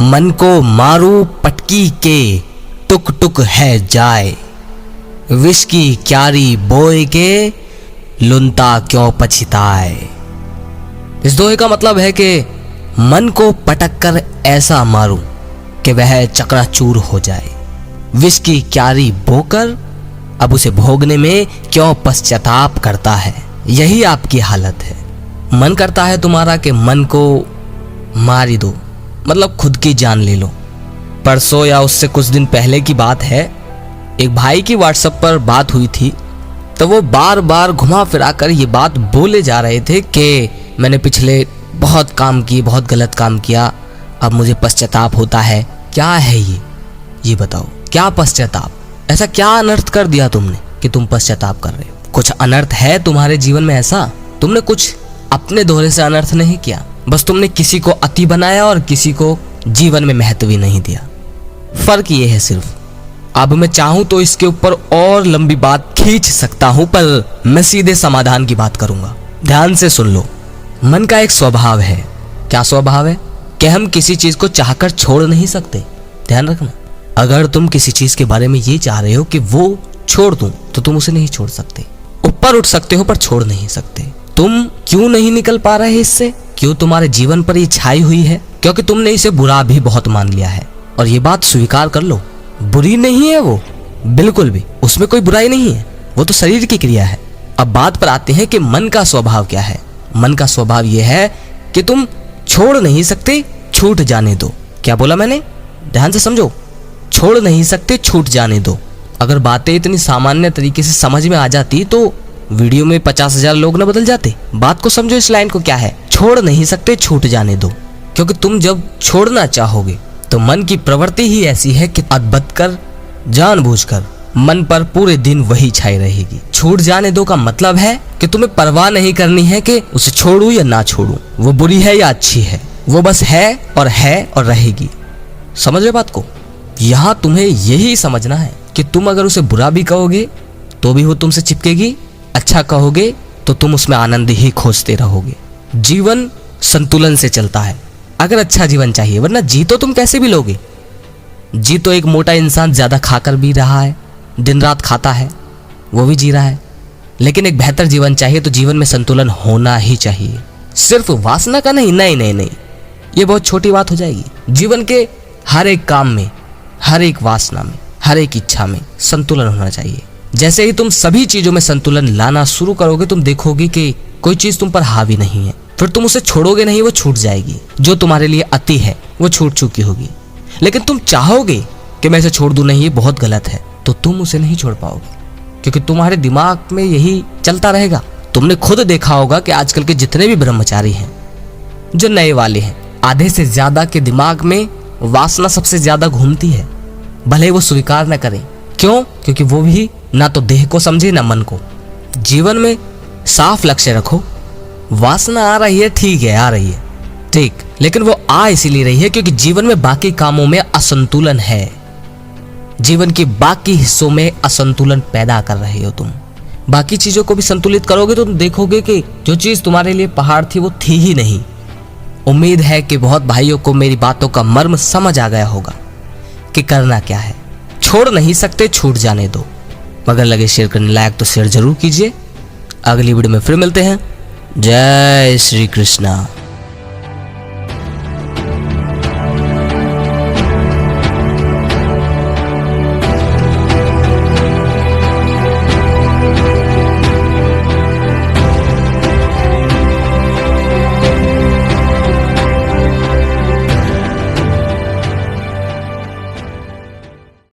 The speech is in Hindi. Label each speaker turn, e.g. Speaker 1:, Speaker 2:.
Speaker 1: मन को मारू पटकी के टुक टुक है जाए, विष की क्यारी बोए के लुनता क्यों पछताए। इस दोहे का मतलब है कि मन को पटक कर ऐसा मारूं कि वह चकनाचूर हो जाए, विष की क्यारी बोकर अब उसे भोगने में क्यों पश्चाताप करता है। यही आपकी हालत है। मन करता है तुम्हारा कि मन को मार ही दो, मतलब खुद की जान ले लो। परसों या उससे कुछ दिन पहले की बात है, एक भाई की व्हाट्सएप पर बात हुई थी, तो वो बार बार घुमा फिरा कर ये बात बोले जा रहे थे कि मैंने पिछले बहुत काम किए, बहुत गलत काम किया, अब मुझे पश्चाताप होता है। क्या है ये बताओ, क्या पश्चाताप? ऐसा क्या अनर्थ कर दिया तुमने कि तुम पश्चाताप कर रहे हो? कुछ अनर्थ है तुम्हारे जीवन में ऐसा? तुमने कुछ अपने दोहरे से अनर्थ नहीं किया, बस तुमने किसी को अति बनाया और किसी को जीवन में महत्व ही नहीं दिया। फर्क ये है सिर्फ। अब मैं चाहूं तो इसके ऊपर और लंबी बात खींच सकता हूं, पर मैं सीधे समाधान की बात करूंगा। ध्यान से सुन लो। मन का एक स्वभाव है। क्या स्वभाव है? कि हम किसी चीज को चाहकर छोड़ नहीं सकते। ध्यान रखना, अगर तुम किसी चीज के बारे में ये चाह रहे हो कि वो छोड़ दूं, तो तुम उसे नहीं छोड़ सकते। ऊपर उठ सकते हो पर छोड़ नहीं सकते। तुम क्यों नहीं निकल पा रहे इससे? क्यों तुम्हारे जीवन पर ये छाई हुई है? क्योंकि तुमने इसे बुरा भी बहुत मान लिया है। और ये बात स्वीकार कर लो, बुरी नहीं है वो, बिल्कुल भी। उसमें कोई बुराई नहीं है, वो तो शरीर की क्रिया है। अब बात पर आते हैं कि मन का स्वभाव क्या है। मन का स्वभाव यह है कि तुम छोड़ नहीं सकते, छूट जाने दो। क्या बोला मैंने? ध्यान से समझो। छोड़ नहीं सकते, छूट जाने दो। अगर बातें इतनी सामान्य तरीके से समझ में आ जाती तो वीडियो में 50,000 लोग न बदल जाते। बात को समझो, इस लाइन को क्या है। छोड़ नहीं सकते, छूट जाने दो। क्योंकि तुम जब छोड़ना चाहोगे तो मन की प्रवृत्ति ही ऐसी है कि अदबद कर, जानबूझकर मन पर पूरे दिन वही छाई रहेगी। छूट जाने दो का मतलब है कि तुम्हें परवाह नहीं करनी है कि उसे छोड़ूं या ना छोड़ूं, वो बुरी है या अच्छी है, वो बस है और रहेगी। समझ रहे बात को? यहां तुम्हें यही समझना है कि तुम अगर उसे बुरा भी कहोगे तो भी वो तुमसे चिपकेगी, अच्छा कहोगे तो तुम उसमें आनंद ही खोजते रहोगे। जीवन संतुलन से चलता है अगर अच्छा जीवन चाहिए, वरना जी तो तुम कैसे भी लोगे। जी तो एक मोटा इंसान ज्यादा खाकर भी रहा है, दिन रात खाता है, वो भी जी रहा है। लेकिन एक बेहतर जीवन चाहिए तो जीवन में संतुलन होना ही चाहिए। सिर्फ वासना का नहीं, नहीं, ये बहुत छोटी बात हो जाएगी। जीवन के हर एक काम में, हर एक वासना में, हर एक इच्छा में संतुलन होना चाहिए। जैसे ही तुम सभी चीजों में संतुलन लाना शुरू करोगे, तुम देखोगे कि कोई चीज तुम पर हावी नहीं है। फिर तुम उसे छोड़ोगे नहीं, वो छूट जाएगी। जो तुम्हारे लिए अति है वो छूट चुकी होगी। लेकिन तुम चाहोगे कि मैं इसे छोड़ दूं, नहीं ये बहुत गलत है, तो तुम उसे नहीं छोड़ पाओगे, क्योंकि तुम्हारे दिमाग में यही चलता रहेगा। तुमने खुद देखा होगा कि आजकल के जितने भी ब्रह्मचारी हैं, जो नए वाले हैं, आधे से ज्यादा के दिमाग में वासना सबसे ज्यादा घूमती है, भले वो स्वीकार न करें। क्यों? क्योंकि वो भी ना तो देह को समझे ना मन को। जीवन में साफ लक्ष्य रखो। वासना आ रही है, ठीक है, आ रही है, ठीक, लेकिन वो आ इसीलिए रही है क्योंकि जीवन में बाकी कामों में असंतुलन है। जीवन के बाकी हिस्सों में असंतुलन पैदा कर रहे हो तुम। बाकी चीजों को भी संतुलित करोगे तो तुम देखोगे कि जो चीज तुम्हारे लिए पहाड़ थी वो थी ही नहीं। उम्मीद है कि बहुत भाइयों को मेरी बातों का मर्म समझ आ गया होगा कि करना क्या है। छोड़ नहीं सकते, छूट जाने दो। मगर लगे शेयर करने लायक तो शेयर जरूर कीजिए। अगली वीडियो में फिर मिलते हैं। जय श्री कृष्णा।